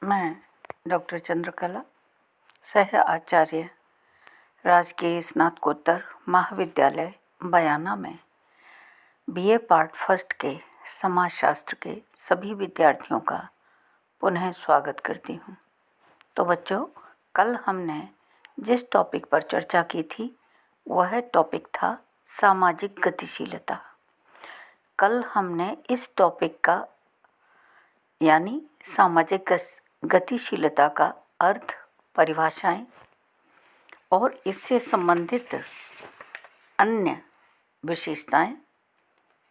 मैं डॉक्टर चंद्रकला, सह आचार्य, राजकीय स्नातकोत्तर महाविद्यालय बयाना में बीए पार्ट फर्स्ट के समाजशास्त्र के सभी विद्यार्थियों का पुनः स्वागत करती हूँ। तो बच्चों, कल हमने जिस टॉपिक पर चर्चा की थी वह टॉपिक था सामाजिक गतिशीलता। कल हमने इस टॉपिक का यानी सामाजिक गतिशीलता का अर्थ, परिभाषाएं और इससे संबंधित अन्य विशेषताएं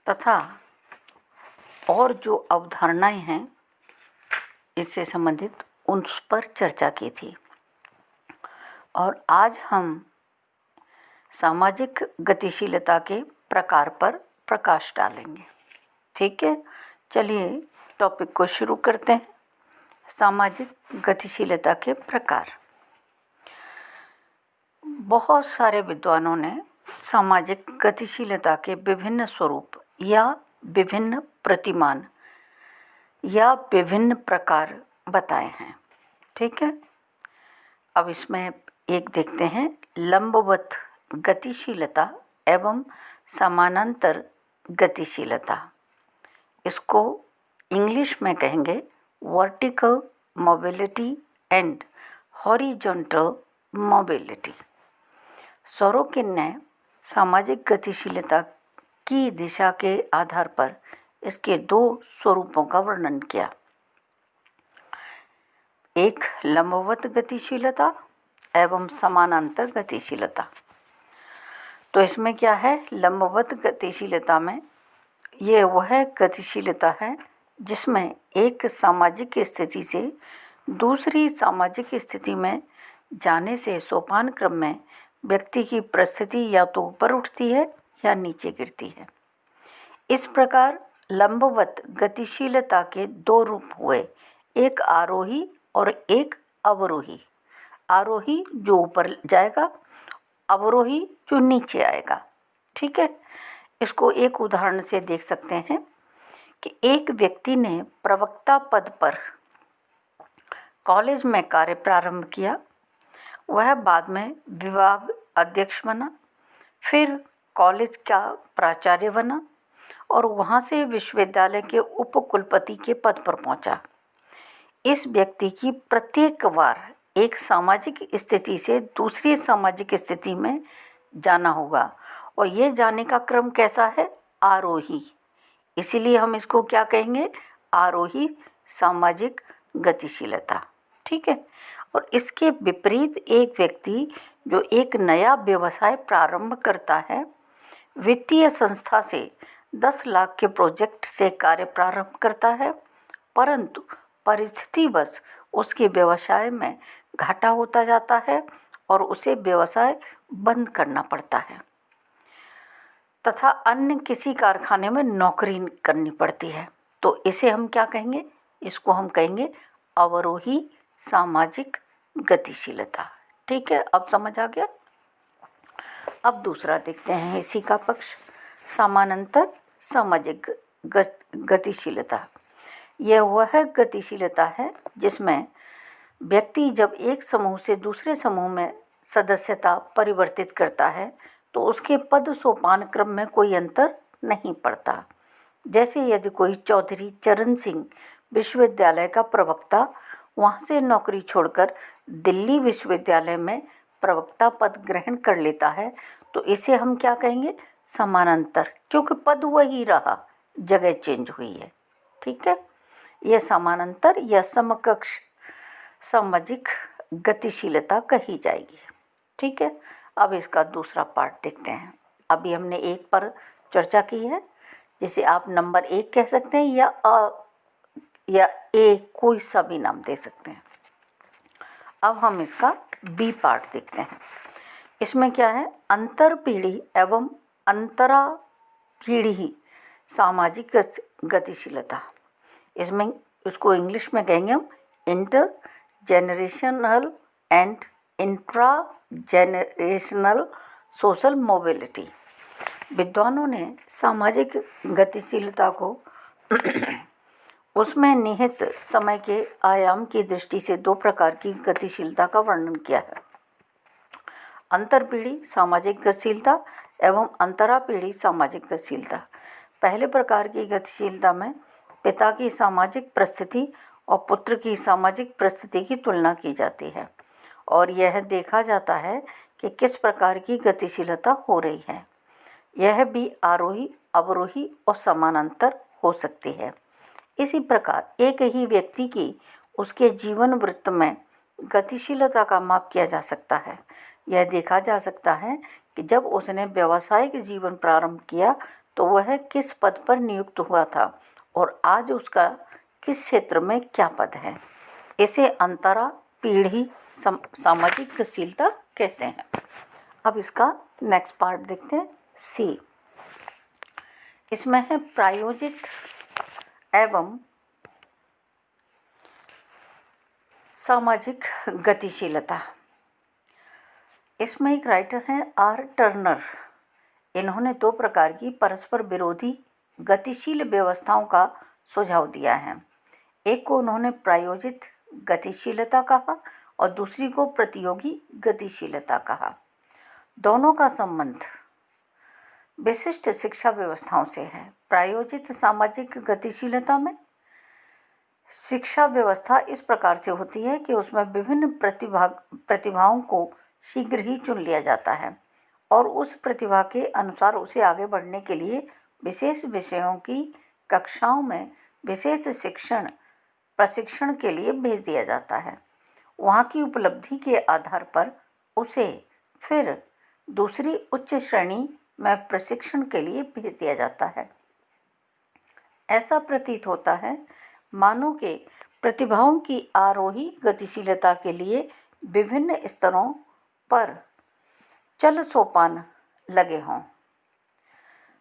तथा और जो अवधारणाएं हैं इससे संबंधित उन पर चर्चा की थी। और आज हम सामाजिक गतिशीलता के प्रकार पर प्रकाश डालेंगे। ठीक है, चलिए टॉपिक को शुरू करते हैं। सामाजिक गतिशीलता के प्रकार। बहुत सारे विद्वानों ने सामाजिक गतिशीलता के विभिन्न स्वरूप या विभिन्न प्रतिमान या विभिन्न प्रकार बताए हैं। ठीक है, अब इसमें एक देखते हैं, लंबवत गतिशीलता एवं समानांतर गतिशीलता। इसको इंग्लिश में कहेंगे vertical mobility and horizontal mobility. Sorokin ने सामाजिक गतिशीलता की दिशा के आधार पर इसके दो स्वरूपों का वर्णन किया। एक लंबवत गतिशीलता एवं समानांतर गतिशीलता। तो इसमें क्या है, लंबवत गतिशीलता में ये वह गतिशीलता है जिसमें एक सामाजिक स्थिति से दूसरी सामाजिक स्थिति में जाने से सोपान क्रम में व्यक्ति की परिस्थिति या तो ऊपर उठती है या नीचे गिरती है। इस प्रकार लंबवत गतिशीलता के दो रूप हुए, एक आरोही और एक अवरोही। आरोही जो ऊपर जाएगा, अवरोही जो नीचे आएगा। ठीक है, इसको एक उदाहरण से देख सकते हैं कि एक व्यक्ति ने प्रवक्ता पद पर कॉलेज में कार्य प्रारंभ किया। वह बाद में विभाग अध्यक्ष बना, फिर कॉलेज का प्राचार्य बना और वहाँ से विश्वविद्यालय के उपकुलपति के पद पर पहुँचा। इस व्यक्ति की प्रत्येक बार एक सामाजिक स्थिति से दूसरी सामाजिक स्थिति में जाना होगा और ये जाने का क्रम कैसा है, आरोही। इसीलिए हम इसको क्या कहेंगे, आरोही सामाजिक गतिशीलता। ठीक है, और इसके विपरीत एक व्यक्ति जो एक नया व्यवसाय प्रारंभ करता है, वित्तीय संस्था से 10 लाख के प्रोजेक्ट से कार्य प्रारंभ करता है, परंतु परिस्थितिवश उसके व्यवसाय में घाटा होता जाता है और उसे व्यवसाय बंद करना पड़ता है तथा अन्य किसी कारखाने में नौकरी करनी पड़ती है। तो इसे हम क्या कहेंगे, इसको हम कहेंगे अवरोही सामाजिक गतिशीलता। ठीक है, अब समझ आ गया। अब दूसरा देखते हैं इसी का पक्ष, समानांतर सामाजिक गतिशीलता। यह वह गतिशीलता है जिसमें व्यक्ति जब एक समूह से दूसरे समूह में सदस्यता परिवर्तित करता है तो उसके पद सोपान क्रम में कोई अंतर नहीं पड़ता। जैसे यदि कोई चौधरी चरण सिंह विश्वविद्यालय का प्रवक्ता वहाँ से नौकरी छोड़कर दिल्ली विश्वविद्यालय में प्रवक्ता पद ग्रहण कर लेता है तो इसे हम क्या कहेंगे, समानांतर, क्योंकि पद वही रहा, जगह चेंज हुई है। ठीक है, यह समानांतर या समकक्ष सामाजिक गतिशीलता कही जाएगी। ठीक है, अब इसका दूसरा पार्ट देखते हैं। अभी हमने एक पर चर्चा की है, जिसे आप नंबर 1 कह सकते हैं या ए, कोई सा भी नाम दे सकते हैं। अब हम इसका बी पार्ट देखते हैं। इसमें क्या है, अंतर पीढ़ी एवं अंतरा पीढ़ी सामाजिक गतिशीलता। इसमें उसको इंग्लिश में कहेंगे हम inter generational and intra generational social mobility. विद्वानों ने सामाजिक गतिशीलता को उसमें निहित समय के आयाम की दृष्टि से दो प्रकार की गतिशीलता का वर्णन किया है, अंतरपीढ़ी सामाजिक गतिशीलता एवं अंतरापीढ़ी सामाजिक गतिशीलता। पहले प्रकार की गतिशीलता में पिता की सामाजिक परिस्थिति और पुत्र की सामाजिक परिस्थिति की तुलना की जाती है और यह देखा जाता है कि किस प्रकार की गतिशीलता हो रही है। यह भी आरोही, अवरोही और समानांतर हो सकती है। इसी प्रकार एक ही व्यक्ति की उसके जीवन वृत्त में गतिशीलता का माप किया जा सकता है। यह देखा जा सकता है कि जब उसने व्यावसायिक जीवन प्रारंभ किया तो वह किस पद पर नियुक्त हुआ था और आज उसका किस क्षेत्र में क्या पद है। इसे अंतरा पीढ़ी सामाजिक गतिशीलता कहते हैं। अब इसका नेक्स्ट पार्ट देखते हैं, सी। इसमें है प्रायोजित एवं सामाजिक गतिशीलता। इसमें एक राइटर हैं आर टर्नर। इन्होंने दो प्रकार की परस्पर विरोधी गतिशील व्यवस्थाओं का सुझाव दिया है। एक को उन्होंने प्रायोजित गतिशीलता कहा और दूसरी को प्रतियोगी गतिशीलता कहा। दोनों का संबंध विशिष्ट शिक्षा व्यवस्थाओं से है। प्रायोजित सामाजिक गतिशीलता में शिक्षा व्यवस्था इस प्रकार से होती है कि उसमें विभिन्न प्रतिभाओं को शीघ्र ही चुन लिया जाता है और उस प्रतिभा के अनुसार उसे आगे बढ़ने के लिए विशेष विषयों की कक्षाओं में विशेष प्रशिक्षण के लिए भेज दिया जाता है। वहाँ की उपलब्धि के आधार पर उसे फिर दूसरी उच्च श्रेणी में प्रशिक्षण के लिए भेज दिया जाता है। ऐसा प्रतीत होता है मानो के प्रतिभाओं की आरोही गतिशीलता के लिए विभिन्न स्तरों पर चल सोपान लगे हों।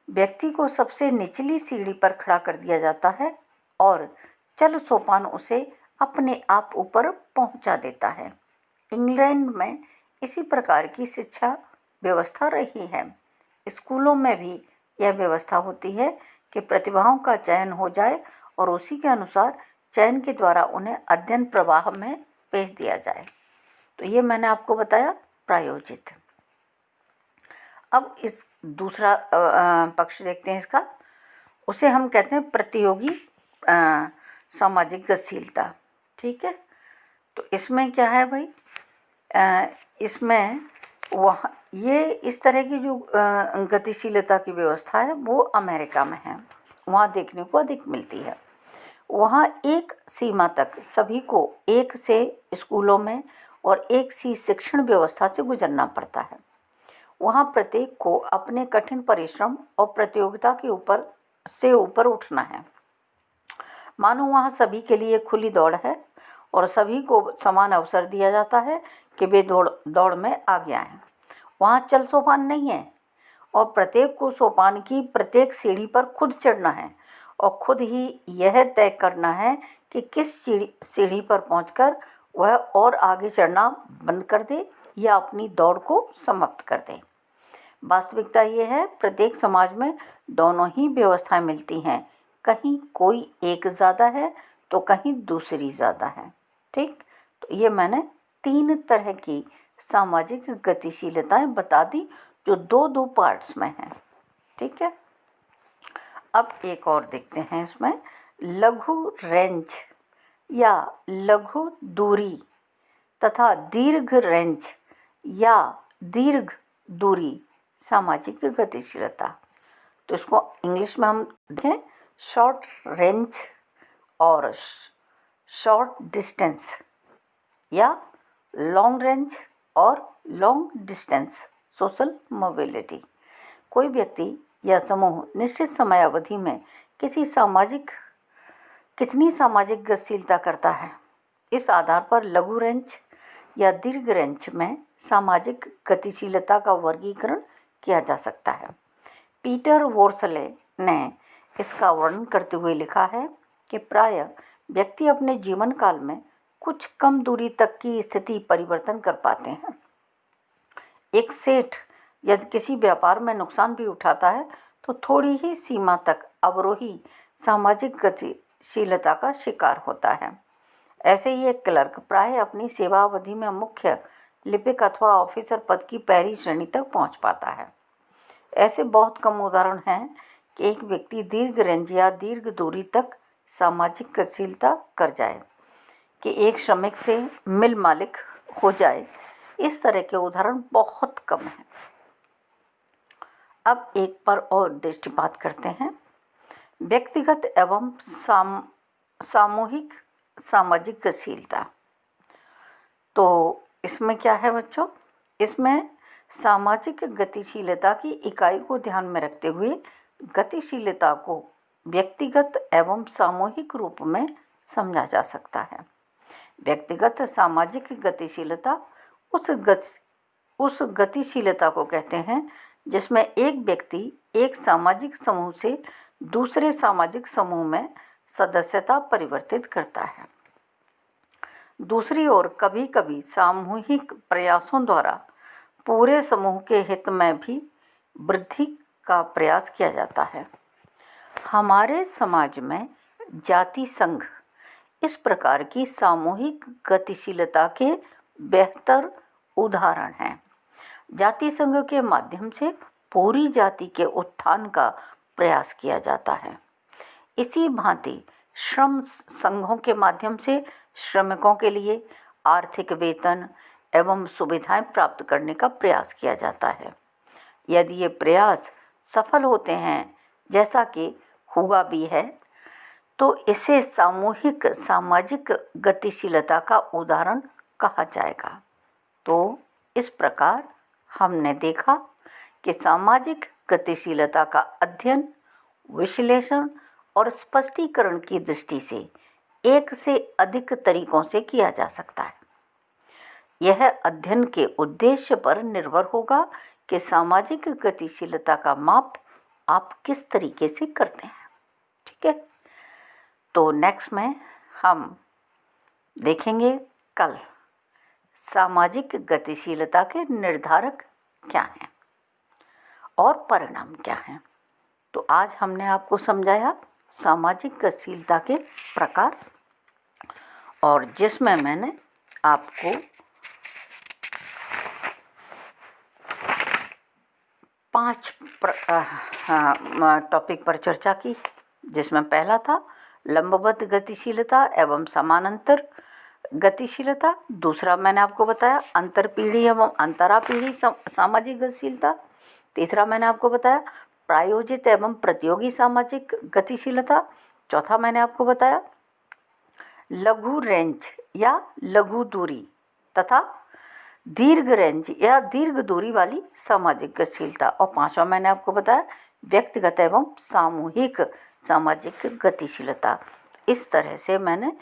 व्यक्ति को सबसे निचली सीढ़ी पर खड़ा कर दिया जाता है और चल सोपान उसे अपने आप ऊपर पहुंचा देता है। इंग्लैंड में इसी प्रकार की शिक्षा व्यवस्था रही है। स्कूलों में भी यह व्यवस्था होती है कि प्रतिभाओं का चयन हो जाए और उसी के अनुसार चयन के द्वारा उन्हें अध्ययन प्रवाह में भेज दिया जाए। तो ये मैंने आपको बताया प्रायोजित। अब इस दूसरा पक्ष देखते हैं इसका, उसे हम कहते हैं प्रतियोगी सामाजिक गतिशीलता। ठीक है, तो इसमें क्या है भाई, इसमें वह ये इस तरह की जो गतिशीलता की व्यवस्था है वो अमेरिका में है, वहाँ देखने को अधिक मिलती है। वहाँ एक सीमा तक सभी को एक से स्कूलों में और एक सी शिक्षण व्यवस्था से गुजरना पड़ता है। वहाँ प्रत्येक को अपने कठिन परिश्रम और प्रतियोगिता के ऊपर उठना है। मानो वहाँ सभी के लिए खुली दौड़ है और सभी को समान अवसर दिया जाता है कि वे दौड़ में आगे आएं। वहाँ चल सोपान नहीं है और प्रत्येक को सोपान की प्रत्येक सीढ़ी पर खुद चढ़ना है और खुद ही यह तय करना है कि किस सीढ़ी पर पहुंचकर वह और आगे चढ़ना बंद कर दे या अपनी दौड़ को समाप्त कर दे। वास्तविकता ये है प्रत्येक समाज में दोनों ही व्यवस्थाएं मिलती हैं, कहीं कोई एक ज़्यादा है तो कहीं दूसरी ज़्यादा है। ठीक, तो ये मैंने 3 तरह की सामाजिक गतिशीलताएं बता दी जो दो पार्ट्स में हैं। ठीक है, अब एक और देखते हैं इसमें, लघु रेंज या लघु दूरी तथा दीर्घ रेंज या दीर्घ दूरी सामाजिक गतिशीलता। तो इसको इंग्लिश में हम देखें शॉर्ट रेंज और शॉर्ट डिस्टेंस या लॉन्ग रेंज और लॉन्ग डिस्टेंस सोशल मोबिलिटी। कोई व्यक्ति या समूह निश्चित समय अवधि में कितनी सामाजिक गतिशीलता करता है, इस आधार पर लघु रेंज या दीर्घ रेंज में सामाजिक गतिशीलता का वर्गीकरण किया जा सकता है। पीटर वोर्सले ने इसका वर्णन करते हुए लिखा है कि प्रायः व्यक्ति अपने जीवन काल में कुछ कम दूरी तक की स्थिति परिवर्तन कर पाते हैं। एक सेठ यदि किसी व्यापार में नुकसान भी उठाता है तो थोड़ी ही सीमा तक अवरोही सामाजिक गतिशीलता का शिकार होता है। ऐसे ही एक क्लर्क प्राय अपनी सेवा अवधि में मुख्य लिपिक अथवा ऑफिसर पद की पहली श्रेणी तक पहुंच पाता है। ऐसे बहुत कम उदाहरण हैं कि एक व्यक्ति दीर्घ रेंज या दीर्घ दूरी तक सामाजिक गतिशीलता कर जाए, कि एक श्रमिक से मिल मालिक हो जाए। इस तरह के उदाहरण बहुत कम हैं। अब एक पर और दृष्टिपात करते हैं, व्यक्तिगत एवं सामूहिक सामाजिक गतिशीलता। तो इसमें क्या है बच्चों, इसमें सामाजिक गतिशीलता की इकाई को ध्यान में रखते हुए गतिशीलता को व्यक्तिगत एवं सामूहिक रूप में समझा जा सकता है। व्यक्तिगत सामाजिक गतिशीलता उस गतिशीलता को कहते हैं जिसमें एक व्यक्ति एक सामाजिक समूह से दूसरे सामाजिक समूह में सदस्यता परिवर्तित करता है। दूसरी ओर कभी कभी सामूहिक प्रयासों द्वारा पूरे समूह के हित में भी वृद्धि का प्रयास किया जाता है। हमारे समाज में जाति संघ इस प्रकार की सामूहिक गतिशीलता के बेहतर उदाहरण हैं। जाति संघ के माध्यम से पूरी जाति के उत्थान का प्रयास किया जाता है। इसी भांति श्रम संघों के माध्यम से श्रमिकों के लिए आर्थिक वेतन एवं सुविधाएं प्राप्त करने का प्रयास किया जाता है। यदि ये प्रयास सफल होते हैं, जैसा कि हुआ भी है, तो इसे सामूहिक सामाजिक गतिशीलता का उदाहरण कहा जाएगा। तो इस प्रकार हमने देखा कि सामाजिक गतिशीलता का अध्ययन, विश्लेषण और स्पष्टीकरण की दृष्टि से एक से अधिक तरीकों से किया जा सकता है। यह अध्ययन के उद्देश्य पर निर्भर होगा कि सामाजिक गतिशीलता का माप आप किस तरीके से करते हैं। ठीक है, तो नेक्स्ट में हम देखेंगे कल सामाजिक गतिशीलता के निर्धारक क्या हैं और परिणाम क्या हैं। तो आज हमने आपको समझाया सामाजिक गतिशीलता के प्रकार, और जिसमें मैंने आपको 5 टॉपिक पर चर्चा की, जिसमें पहला था लंबवत गतिशीलता एवं समानांतर गतिशीलता। दूसरा मैंने आपको बताया अंतरपीढ़ी एवं अंतरापीढ़ी सामाजिक गतिशीलता। तीसरा मैंने आपको बताया प्रायोजित एवं प्रतियोगी सामाजिक गतिशीलता। चौथा मैंने आपको बताया लघु रेंज या लघु दूरी तथा दीर्घ रेंज या दीर्घ दूरी वाली सामाजिक गतिशीलता। और पांचवा मैंने आपको बताया व्यक्तिगत एवं सामूहिक सामाजिक गतिशीलता। इस तरह से मैंने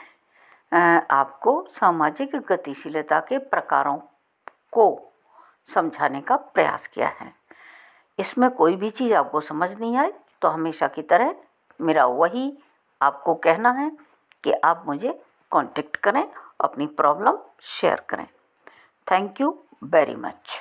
आपको सामाजिक गतिशीलता के प्रकारों को समझाने का प्रयास किया है। इसमें कोई भी चीज़ आपको समझ नहीं आए तो हमेशा की तरह मेरा वही आपको कहना है कि आप मुझे कांटेक्ट करें, अपनी प्रॉब्लम शेयर करें। Thank you very much.